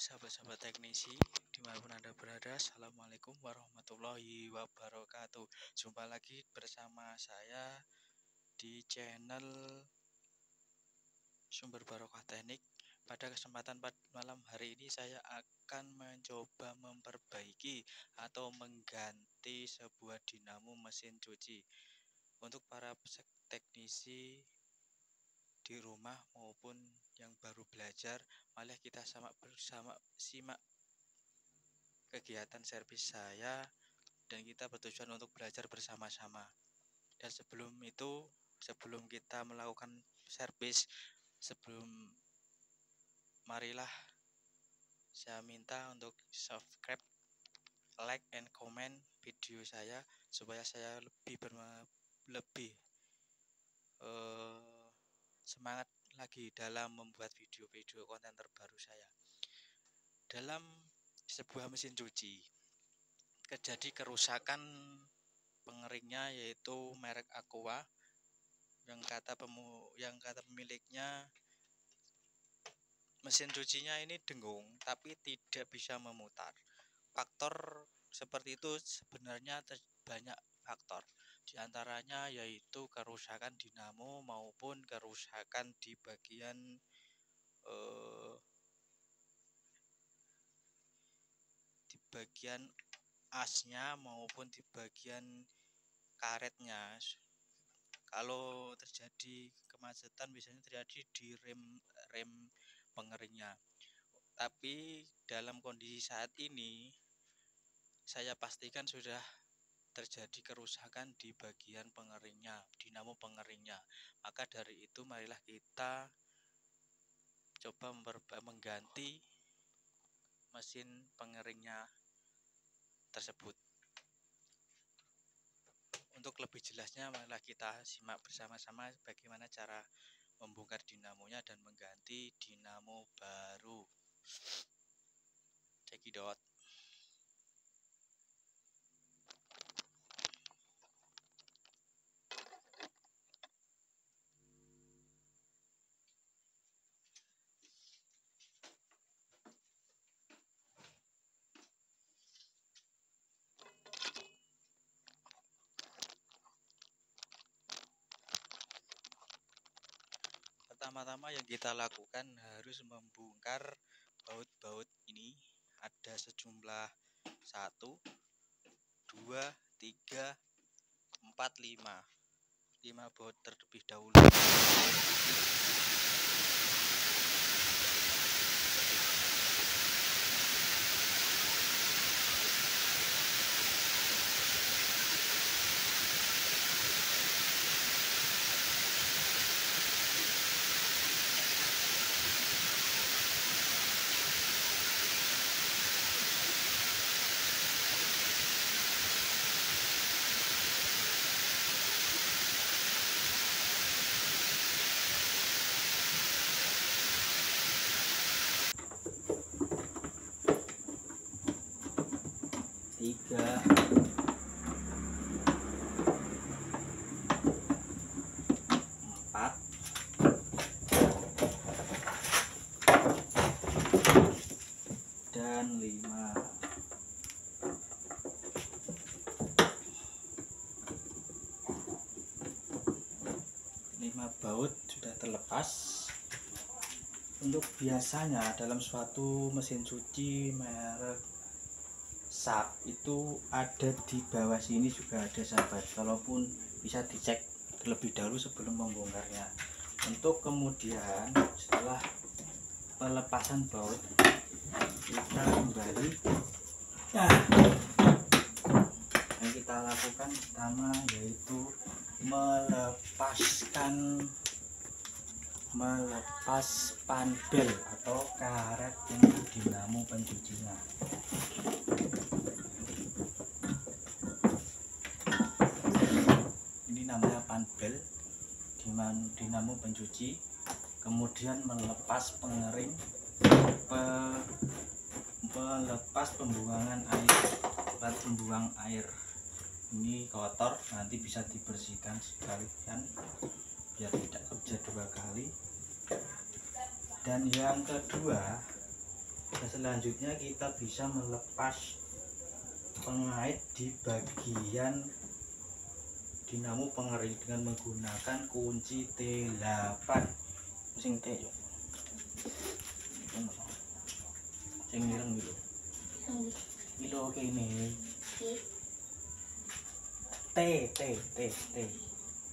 sahabat-sahabat teknisi dimanapun Anda berada. Assalamualaikum warahmatullahi wabarakatuh. Jumpa lagi bersama saya di channel Sumber Barokah Teknik. Pada kesempatan malam hari ini saya akan mencoba memperbaiki atau mengganti sebuah dinamo mesin cuci. Untuk para teknisi di rumah maupun yang baru belajar, mari kita bersama simak kegiatan servis saya, dan kita bertujuan untuk belajar bersama-sama. Dan sebelum kita melakukan servis, marilah saya minta untuk subscribe, like, and comment video saya supaya saya lebih semangat lagi dalam membuat video-video konten terbaru saya. Dalam sebuah mesin cuci terjadi kerusakan pengeringnya, yaitu merek Aqua, yang kata pemiliknya mesin cucinya ini dengung tapi tidak bisa memutar. Faktor seperti itu sebenarnya banyak faktor. Di antaranya yaitu kerusakan dinamo maupun kerusakan di bagian asnya maupun di bagian karetnya. Kalau terjadi kemacetan biasanya terjadi di rem pengeringnya. Tapi dalam kondisi saat ini saya pastikan sudah terjadi kerusakan di bagian pengeringnya, dinamo pengeringnya. Maka dari itu marilah kita coba mengganti mesin pengeringnya tersebut. Untuk lebih jelasnya, marilah kita simak bersama-sama bagaimana cara membongkar dinamonya dan mengganti dinamo baru. Cekidot. Pertama-tama yang kita lakukan harus membongkar baut-baut ini. Ada sejumlah 1, 2, 3, 4, 5 baut terlebih dahulu. Tiga, 4, dan 5. Baut sudah terlepas. Untuk biasanya dalam suatu mesin cuci merek SAP itu ada di bawah sini juga ada, sahabat. Kalaupun bisa dicek terlebih dahulu sebelum membongkarnya. Untuk kemudian setelah pelepasan baut, kita kembali. Yang kita lakukan pertama yaitu melepas panbel atau karet untuk dinamo pencucinya. Ini namanya panbel dinamo pencuci. Kemudian melepas pengering, melepas pembuangan air, alat pembuang air. Ini kotor, nanti bisa dibersihkan sekalian biar tidak kerja 2 kali. Dan yang kedua, Nah, selanjutnya kita bisa melepas pengait di bagian dinamo pengering dengan menggunakan kunci T8. Sing T yo. Sing ireng gitu. Itu oke ini. T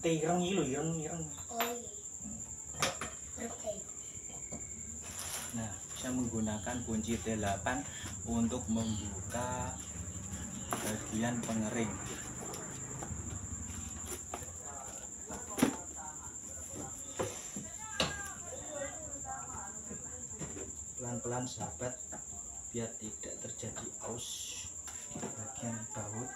ireng iki lho, ireng. Oh iya. Oke. Nah, bisa menggunakan kunci T8 untuk membuka bagian pengering. Pelan-pelan sahabat, biar tidak terjadi aus di bagian baut.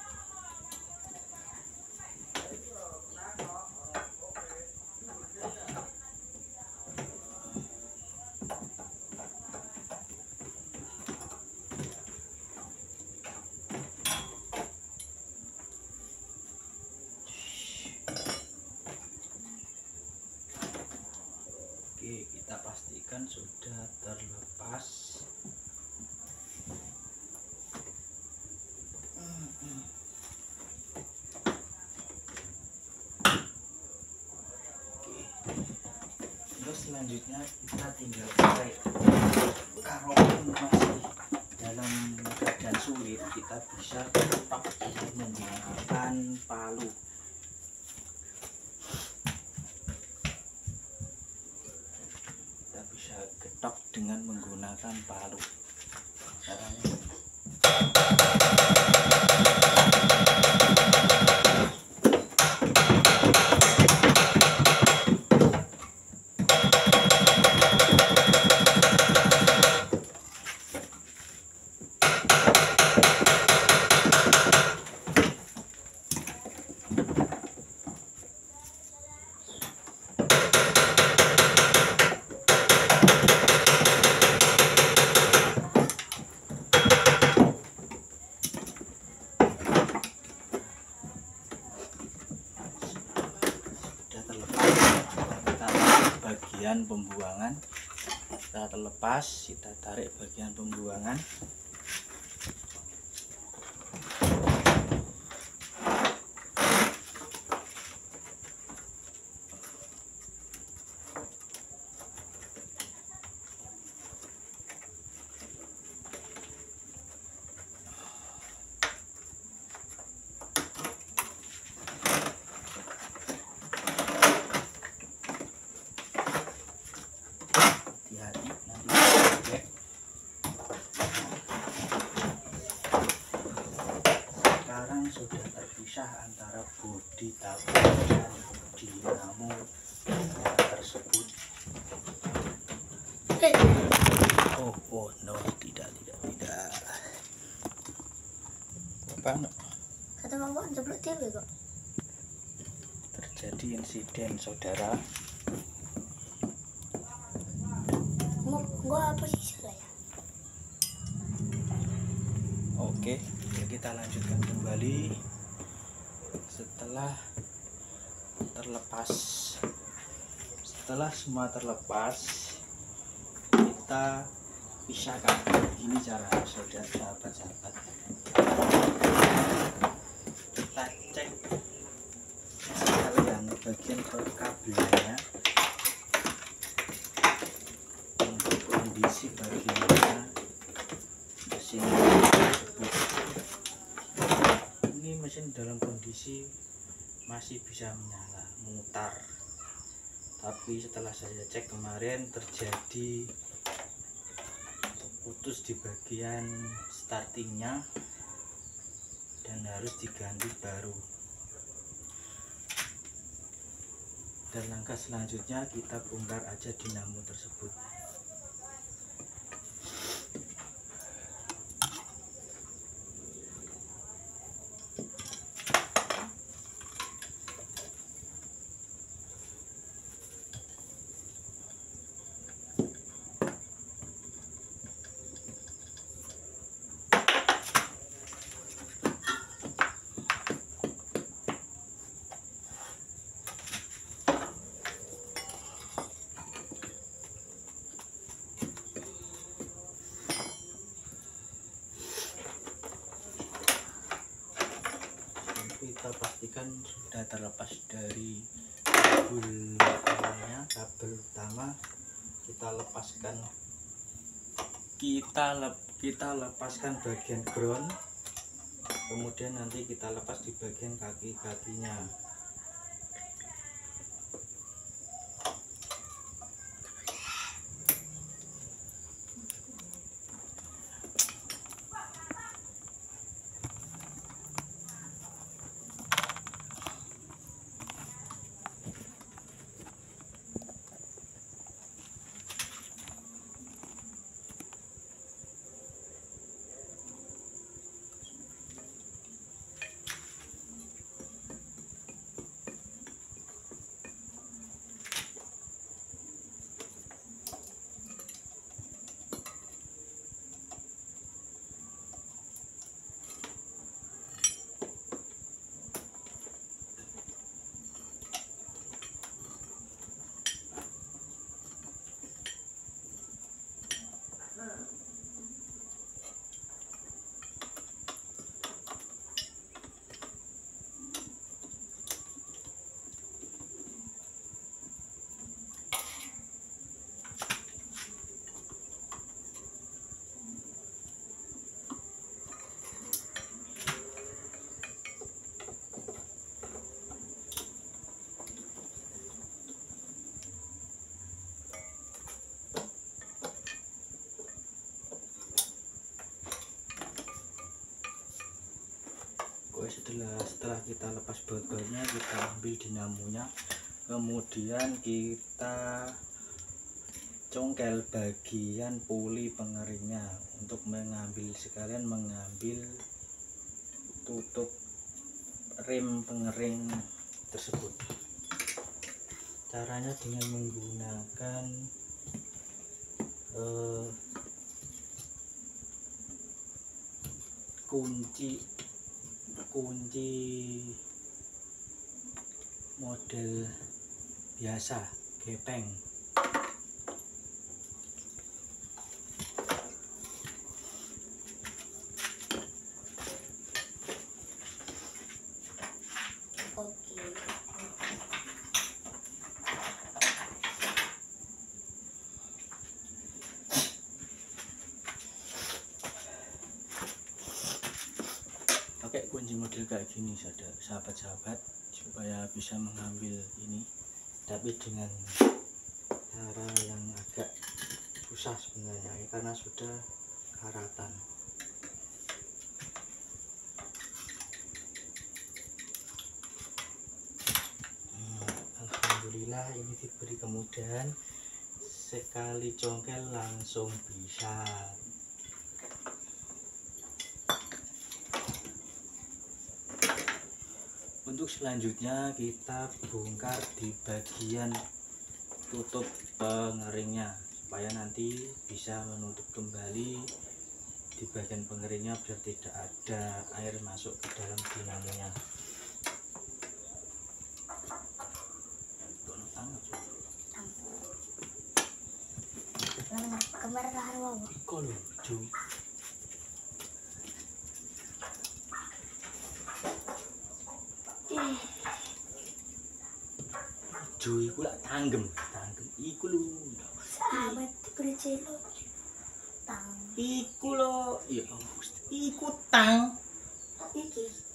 Oke, kita pastikan sudah terlepas. Oke, terus selanjutnya kita tinggal pakai kalaupun masih dalam keadaan sulit, kita bisa ketok menggunakan palu. Getok dengan menggunakan palu. Caranya bagian pembuangan kita terlepas, kita tarik bagian pembuangan. Sekarang sudah terpisah antara bodi tabung dan dinamo tersebut. Oh no, tidak. Apa no? Kata bapak jeblok TV kok. Terjadi insiden saudara. Gua apa sih salah ya? Oke, kita lanjutkan kembali setelah terlepas. Setelah semua terlepas, kita pisahkan. Ini cara saudara sahabat-sahabat. Kita cek sekalian bagian kabelnya untuk kondisi bagaimana mesin tersebut. Ini mesin dalam kondisi masih bisa menyala, mutar. Tapi setelah saya cek kemarin terjadi putus di bagian startingnya dan harus diganti baru. Dan langkah selanjutnya kita bongkar aja dinamo tersebut. pastikan sudah terlepas dari kabelnya. Kabel utama kita lepaskan, kita lepaskan bagian ground, kemudian nanti kita lepas di bagian kaki-kakinya. Setelah kita lepas bautnya, kita ambil dinamonya, kemudian kita congkel bagian puli pengeringnya untuk sekalian mengambil tutup rem pengering tersebut. Caranya dengan menggunakan kunci model biasa, gepeng. Pakai kunci model kayak gini sahabat-sahabat, supaya bisa mengambil ini, tapi dengan cara yang agak susah sebenarnya karena sudah karatan. Alhamdulillah ini diberi kemudahan, sekali congkel langsung bisa. Untuk selanjutnya kita bongkar di bagian tutup pengeringnya, supaya nanti bisa menutup kembali di bagian pengeringnya biar tidak ada air masuk ke dalam dinamonya. Jui iku lak tanggem iku lho. Sahabat bercelo. Tang. Iku lho, ya iku tang. Iki.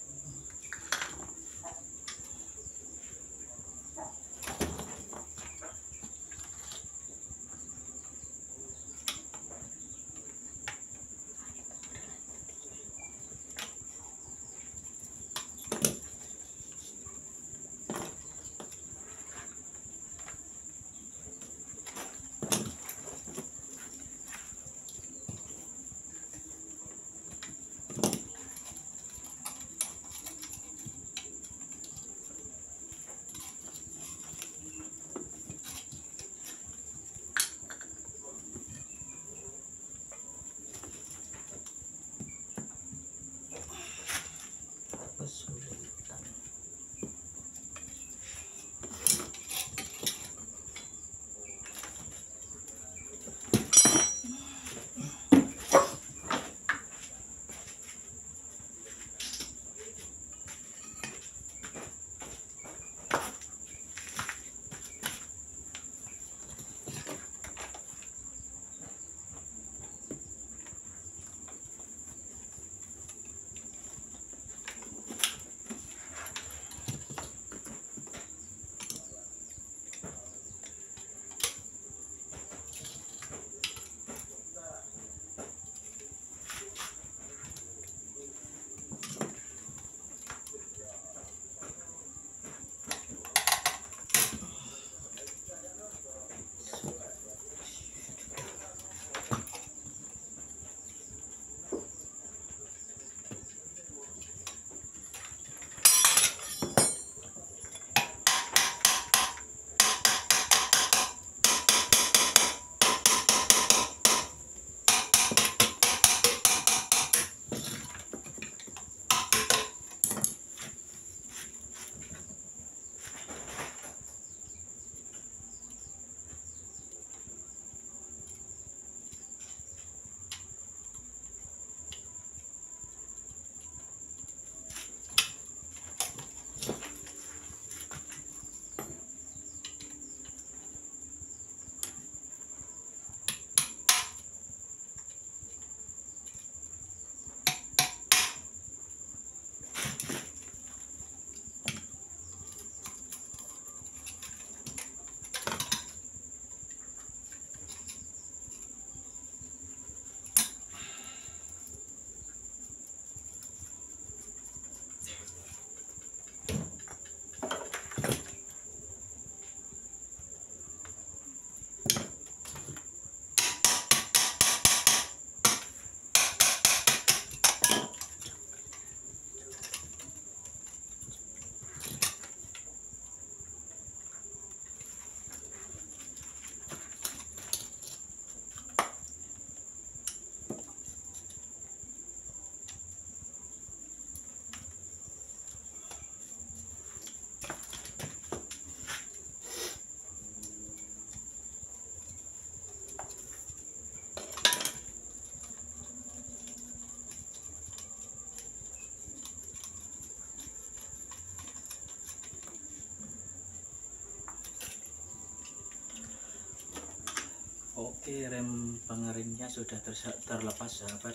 Oke, rem pengeringnya sudah terlepas sahabat.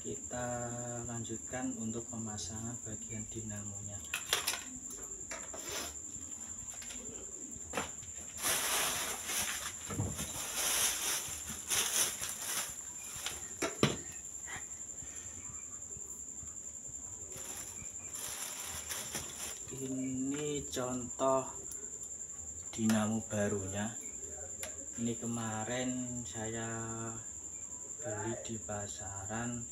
Kita lanjutkan untuk pemasangan bagian dinamonya. Ini contoh dinamo barunya. Ini kemarin saya beli di pasaran.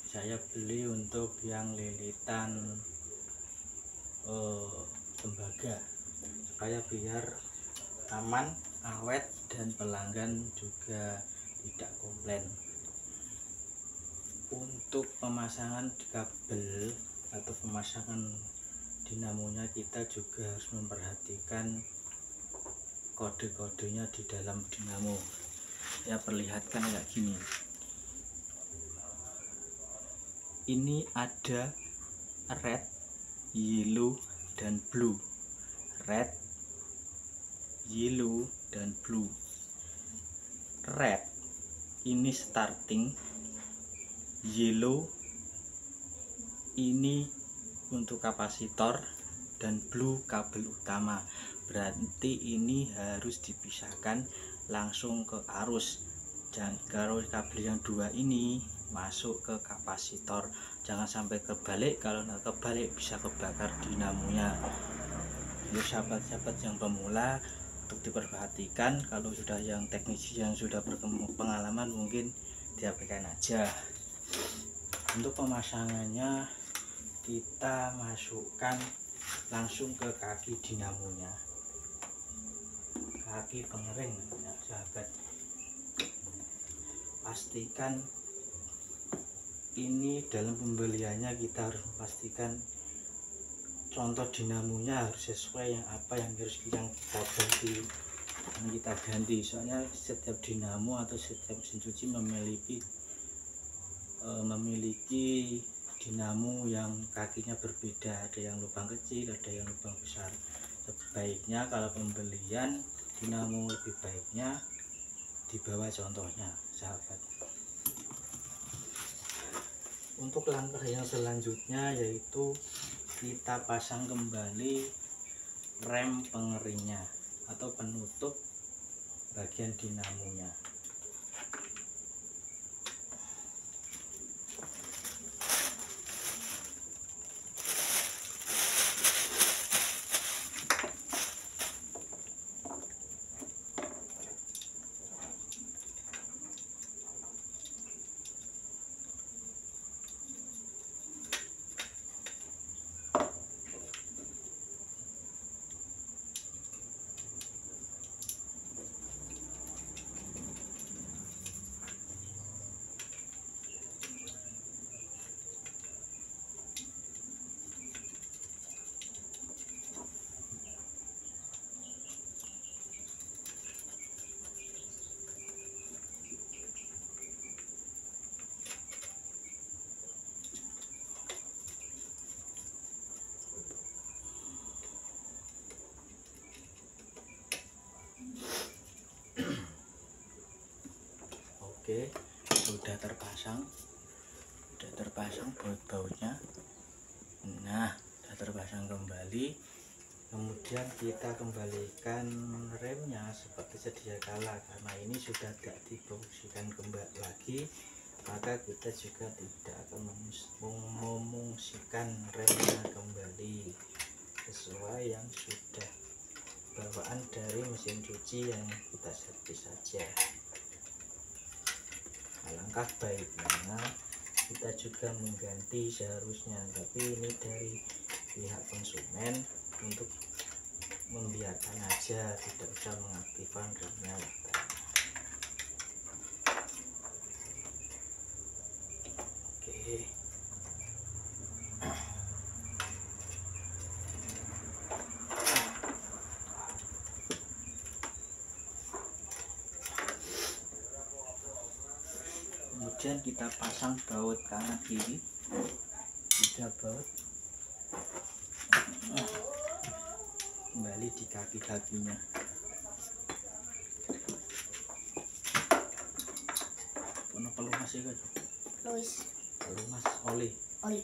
Saya beli untuk yang lilitan tembaga, supaya biar aman, awet, dan pelanggan juga tidak komplain. Untuk pemasangan kabel atau pemasangan dinamonya, kita juga harus memperhatikan kode-kodenya di dalam dinamo. Saya perlihatkan kayak gini. Ini ada red, yellow, dan blue. Red, yellow, dan blue. Red ini starting, yellow ini untuk kapasitor, dan blue kabel utama. Berarti ini harus dipisahkan langsung ke arus. Kalau kabel yang dua ini masuk ke kapasitor, jangan sampai kebalik. Kalau nggak kebalik bisa kebakar dinamonya. Untuk sahabat-sahabat yang pemula, untuk diperhatikan. Kalau sudah yang teknisi yang sudah berpengalaman mungkin diabaikan aja. Untuk pemasangannya, kita masukkan langsung ke kaki dinamonya, kaki pengering ya sahabat. Pastikan ini dalam pembeliannya kita harus memastikan contoh dinamonya harus sesuai yang harus kita ganti. Soalnya setiap dinamo atau setiap mesin cuci memiliki dinamo yang kakinya berbeda, ada yang lubang kecil, ada yang lubang besar. Sebaiknya kalau pembelian dinamo, lebih baiknya dibawa contohnya sahabat. Untuk langkah yang selanjutnya yaitu kita pasang kembali rem pengeringnya atau penutup bagian dinamonya. Oke, sudah terpasang baut-bautnya. Nah, sudah terpasang kembali. Kemudian kita kembalikan remnya seperti sedia kala, karena ini sudah tidak difungsikan kembali lagi, maka kita juga tidak akan memungsikan remnya kembali sesuai yang sudah bawaan dari mesin cuci yang kita servis saja. Alangkah baiknya kita juga mengganti seharusnya, tapi ini dari pihak konsumen untuk membiarkan aja, tidak usah mengaktifkan remnya. Oke. Kemudian kita pasang baut kanan kiri, 3 baut, kembali di kaki-kakinya. pelumas iku? Luis Pelumas oli. Oli.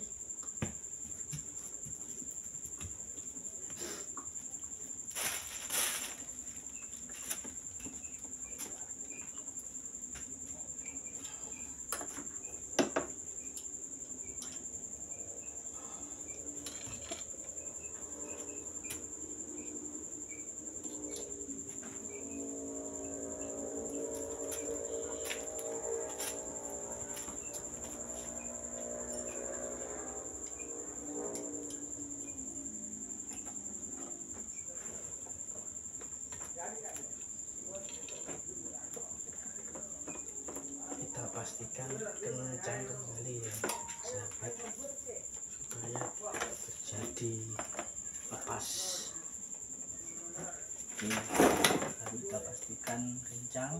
Kita pastikan kencang kembali ya sahabat, supaya terjadi lepas. Oke, lalu kita pastikan kencang.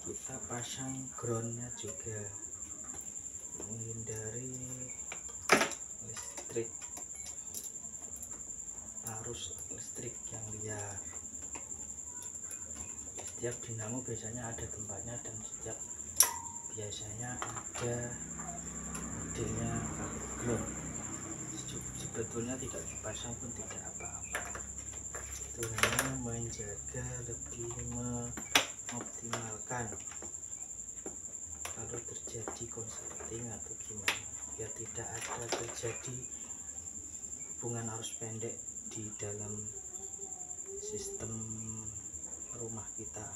Kita pasang groundnya juga, menghindari listrik, arus listrik yang liar. Setiap dinamo biasanya ada tempatnya, dan setiap biasanya ada modelnya ground. Sebetulnya tidak dipasang pun tidak apa-apa, itu hanya menjaga, lebih mengoptimalkan kalau terjadi konsleting atau gimana, biar tidak ada terjadi hubungan arus pendek di dalam sistem rumah kita.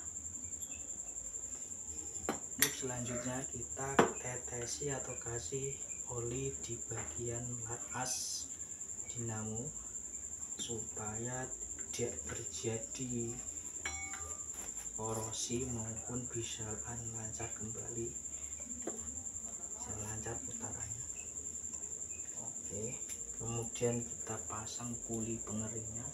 Untuk selanjutnya kita tetesi atau kasih oli di bagian as dinamo supaya tidak terjadi korosi maupun bisa lancar kembali, bisa lancar putarannya. Oke, kemudian kita pasang puli pengeringnya.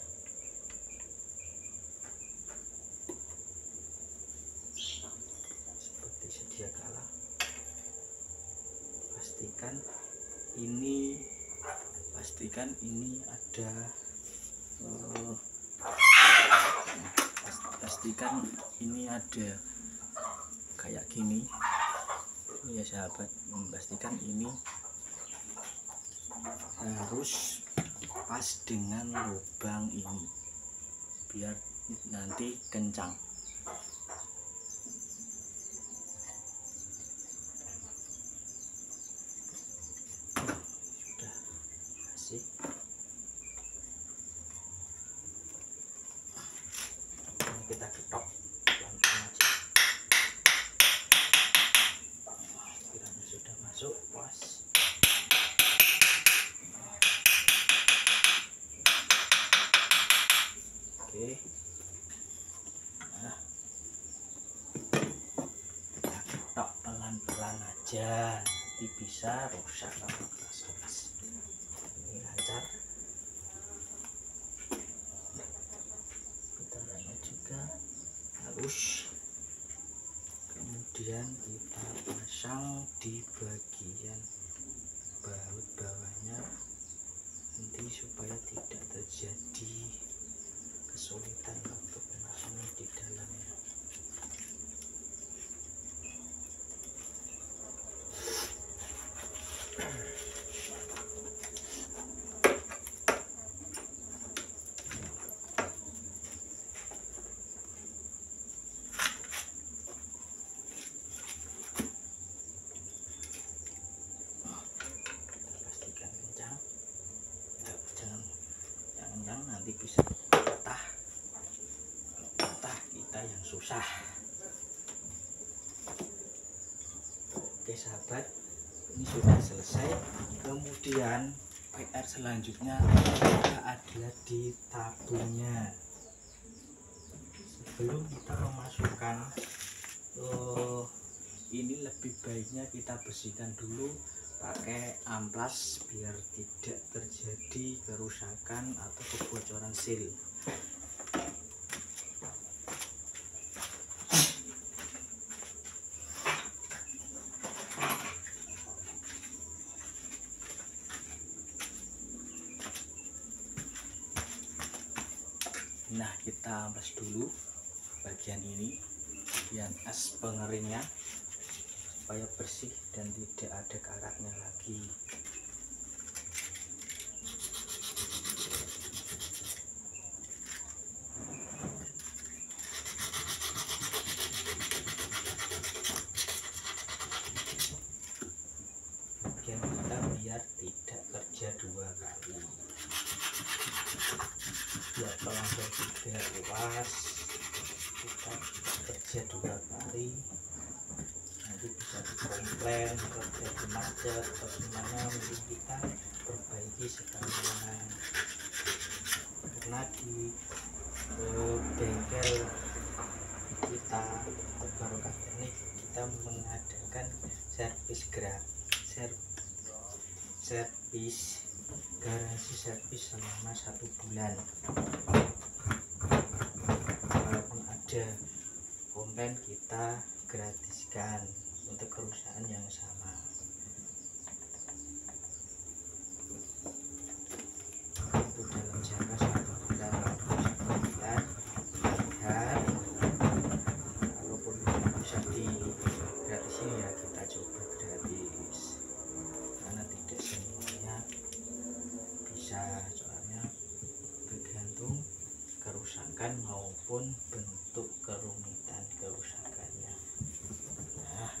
Seperti sedia kala. Pastikan ini ada pastikan ini ada kayak gini ya sahabat. Pastikan ini harus pas dengan lubang ini biar nanti kencang. Sudah kasih. Ini kita ketok pelan-pelan aja. Kiranya sudah masuk, pas. Oke. Nah, kita ketok pelan-pelan aja, nanti bisa rusak kalau keras-keras. Ini lancar. Putarannya juga halus. Kemudian kita pasang di bagian baut bawahnya nanti supaya tidak terjadi kesulitan untuk memasangnya di dalamnya. Pastikan kencang, jangan nanti bisa patah. Kalau patah kita yang susah. Oke sahabat, ini sudah selesai. Kemudian PR selanjutnya adalah di tabungnya. Sebelum kita memasukkan ini, lebih baiknya kita bersihkan dulu pakai amplas biar tidak terjadi kerusakan atau kebocoran seal. Nah, kita amplas dulu bagian ini, bagian es pengeringnya, supaya bersih dan tidak ada karatnya lagi. Bagian kita biar tidak kerja dua kali, biar pelanggan juga luas, kita kerja dua kali, nanti bisa dikomplain kerja macet atau gimana, mungkin kita perbaiki sekalian. Karena di bengkel kita Barokah Teknik kita mengadakan servis garansi servis selama 1 bulan. Walaupun ada komplain kita gratiskan untuk kerusakan yang sama. Itu dalam jangka 1 bulan, dan kalaupun bisa di gratisin ya kita coba gratis, karena tidak semuanya bisa, soalnya tergantung kerusakan maupun bentuk kerumitan kerusakannya. Nah,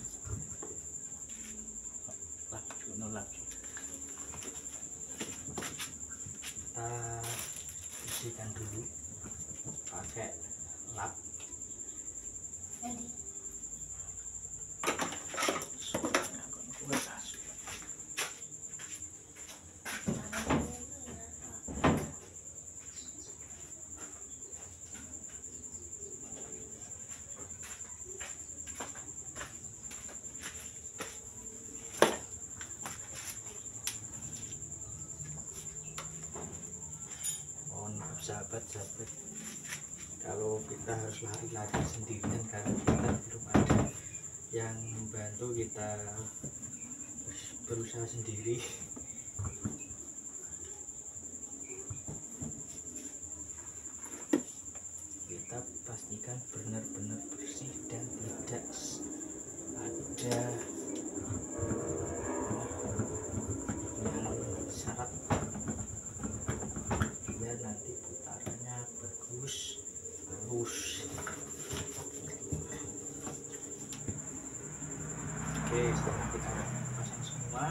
lagi kita bersihkan dulu pakai lap. Jadi sahabat-sahabat, kalau kita harus lari-lari sendirian karena kita belum ada yang membantu, kita berusaha sendiri. Kita pastikan benar-benar bersih dan tidak ada yang syarat, biar nanti putarannya bagus, halus. Oke, setelah kita pasang semua,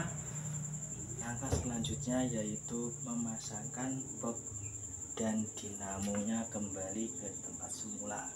langkah selanjutnya yaitu memasangkan box dan dinamonya kembali ke tempat semula.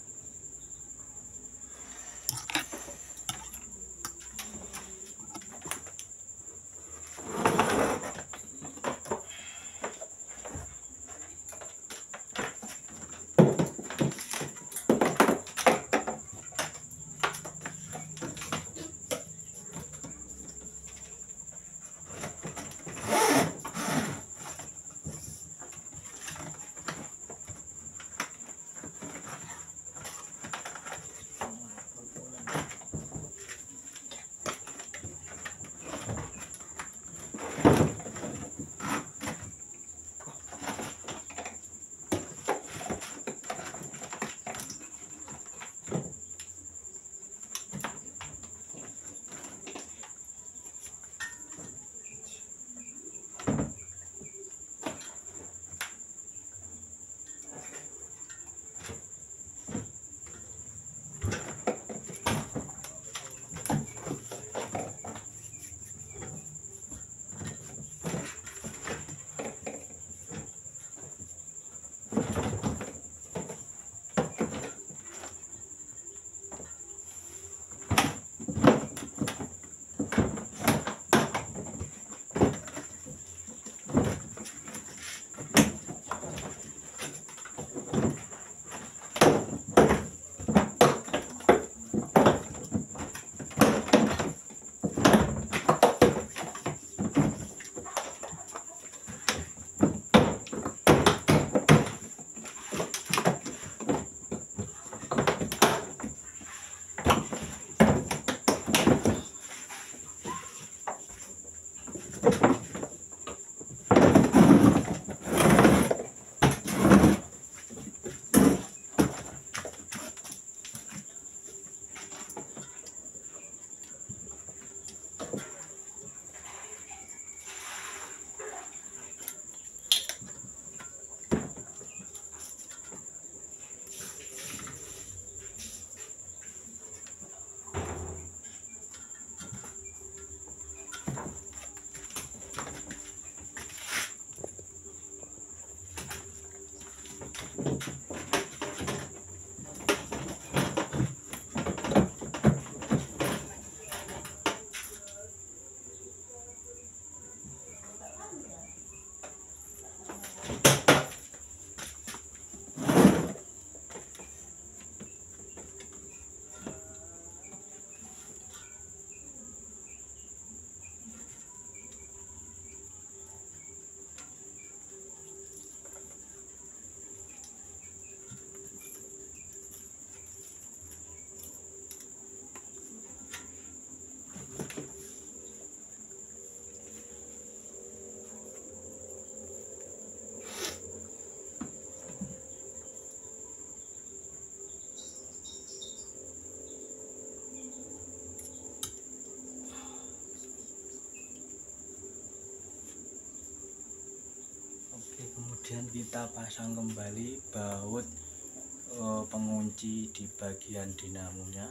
Kemudian kita pasang kembali baut pengunci di bagian dinamonya.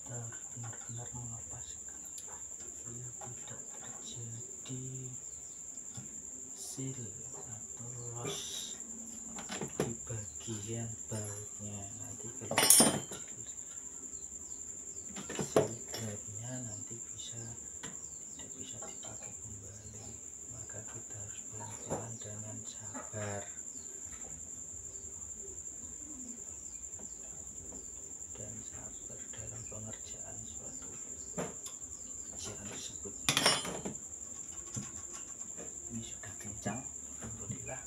Kita harus benar-benar melepaskan biar tidak terjadi seal atau loss di bagian bautnya. Nanti kalau seal grabnya nanti tidak bisa dipakai kembali, maka kita harus pelan-pelan dengan sabar dalam pengerjaan suatu pekerjaan tersebut. Ini sudah kencang, alhamdulillah.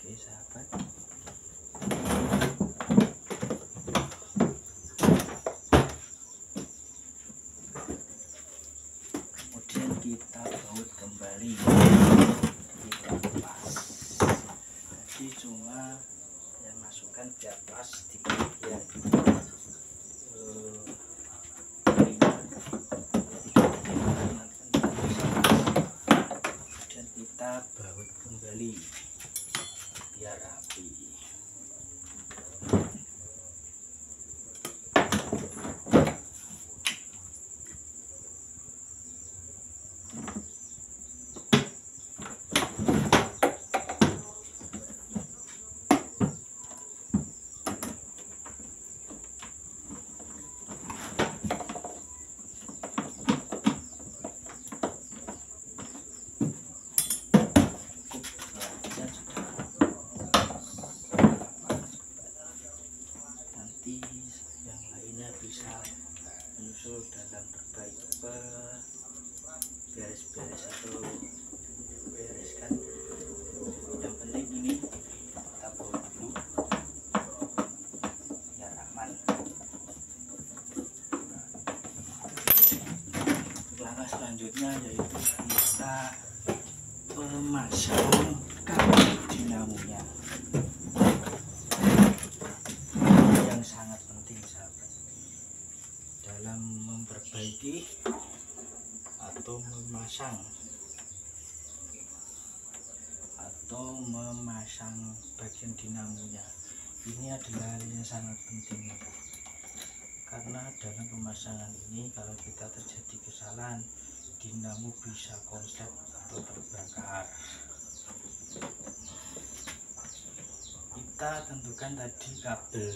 Oke sahabat, kemudian kita baut kembali, kita lepas. Jadi cuma saya masukkan biar pas di bagian kemudian kita baut kembali biar rapi. Bisa menyusul dalam berbagai beres-beres atau bereskan. Yang penting ini kita bawa dulu biar aman. Langkah selanjutnya yaitu kita memasang kabel dinamonya, yang sangat penting sahabat dalam memperbaiki atau memasang bagian dinamonya. Ini adalah hal yang sangat penting karena dalam pemasangan ini kalau kita terjadi kesalahan, dinamo bisa konslet atau terbakar. Kita tentukan tadi kabel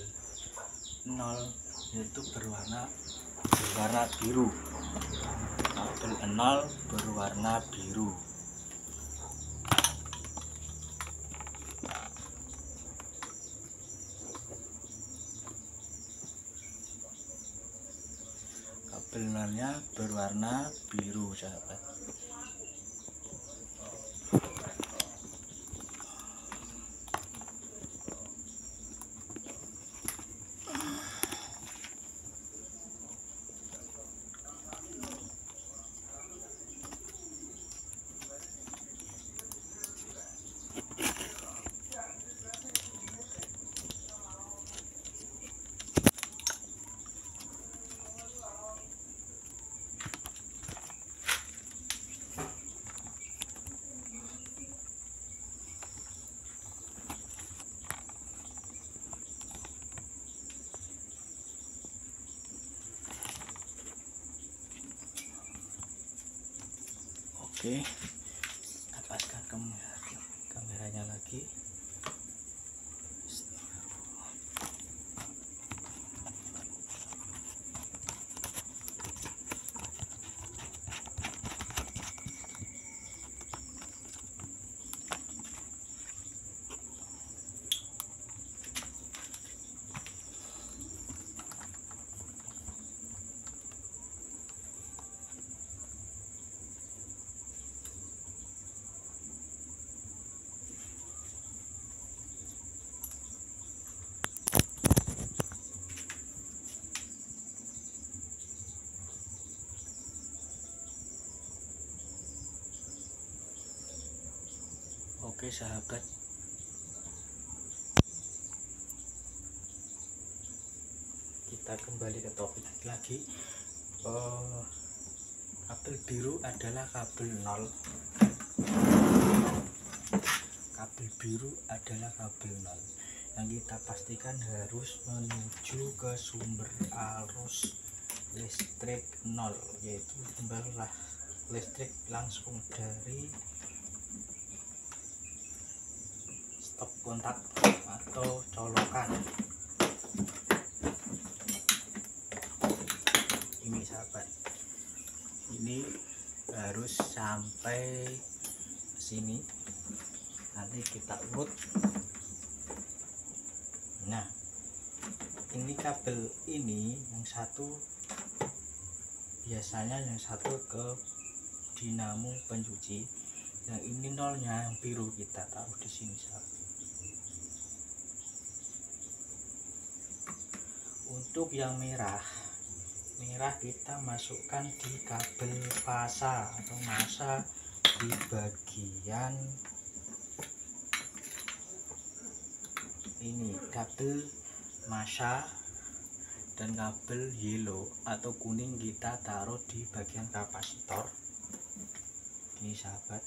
0 yaitu berwarna biru, kabel 0 berwarna biru. Kabel 0-nya berwarna biru sahabat. Oke, lepaskan kameranya lagi. Oke sahabat, kita kembali ke topik lagi. Kabel biru adalah kabel nol. Kabel biru adalah kabel nol yang kita pastikan harus menuju ke sumber arus listrik nol, yaitu sumber listrik langsung dari stop kontak atau colokan. Ini sahabat, ini harus sampai sini, nanti kita urut. Nah, ini kabel ini yang satu, biasanya yang satu ke dinamo pencuci, yang ini nolnya yang biru kita taruh di sini sahabat. Untuk yang merah kita masukkan di kabel fasa atau masa di bagian ini, kabel masa, dan kabel yellow atau kuning kita taruh di bagian kapasitor. Ini sahabat,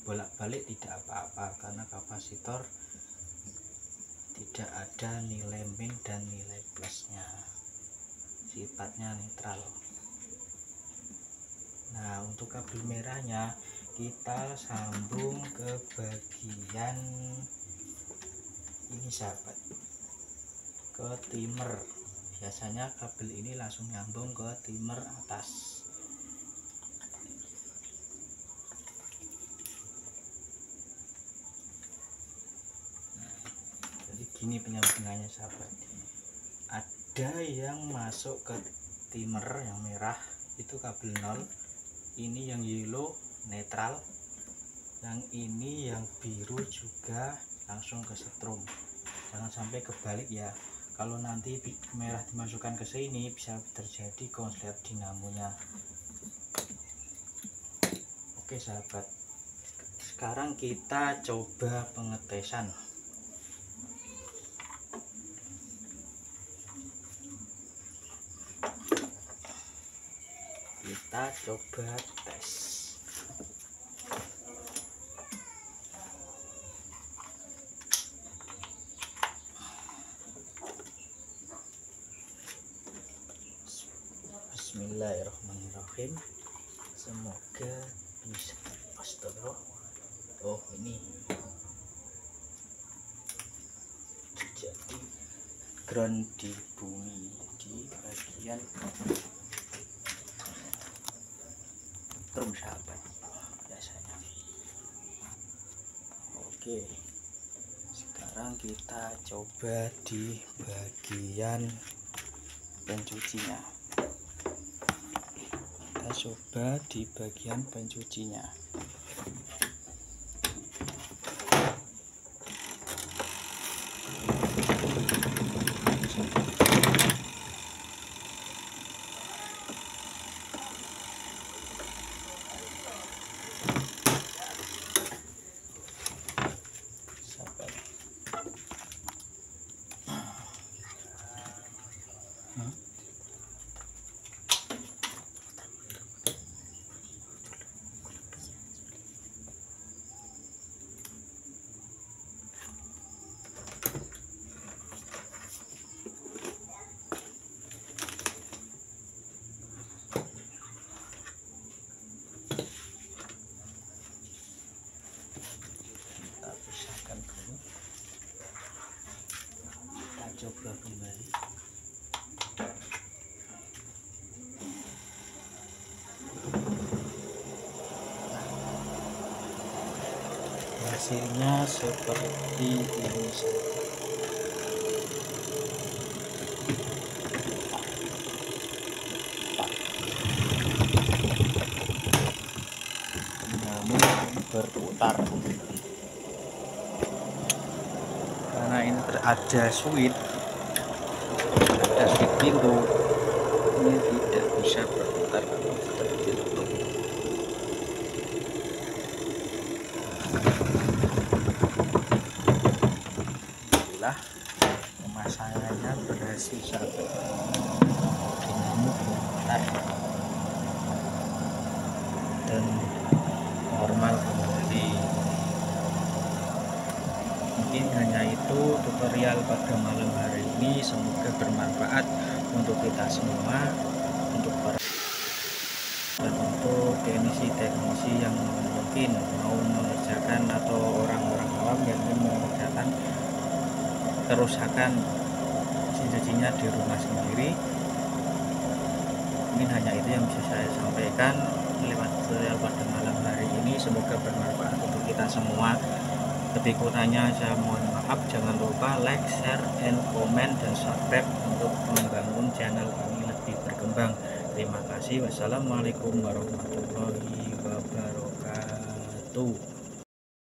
bolak-balik tidak apa-apa karena kapasitor tidak ada nilai min dan nilai plusnya, sifatnya netral. Nah, untuk kabel merahnya kita sambung ke bagian ini sahabat, ke timer. Biasanya kabel ini langsung nyambung ke timer atas. Nah, jadi gini penyambungannya sahabat. Ada yang masuk ke timer yang merah itu kabel nol, ini yang yellow netral, yang ini yang biru juga langsung ke setrum. Jangan sampai kebalik ya, kalau nanti merah dimasukkan ke sini bisa terjadi konslet dinamonya. Oke sahabat, sekarang kita coba pengetesan. Kita coba tes. Bismillahirrahmanirrahim. Semoga bisa. Astagfirullah. Oh, ini jadi ground di bumi di bagian strum sahabat biasanya. Oke, sekarang kita coba di bagian pencucinya. Kita coba di bagian pencucinya. coba kembali. Hasilnya seperti ini. Namun berputar karena ini ada switch pintu, ini tidak bisa berputar kalau seperti itu. Alhamdulillah pemasangannya berhasil sampai dinamo berputar dan normal kembali. Mungkin hanya itu tutorial pada malam hari ini, semoga bermanfaat untuk kita semua, untuk para dan untuk teknisi yang mungkin mau mengerjakan atau orang-orang awam yang ingin mengerjakan kerusakan mesin cucinya di rumah sendiri. Mungkin hanya itu yang bisa saya sampaikan lewat tutorial pada malam hari ini, semoga bermanfaat untuk kita semua. Lebih kurangnya saya mohon maaf. Jangan lupa like, share, and comment, dan subscribe untuk membangun channel ini lebih berkembang. Terima kasih. Wassalamualaikum warahmatullahi wabarakatuh.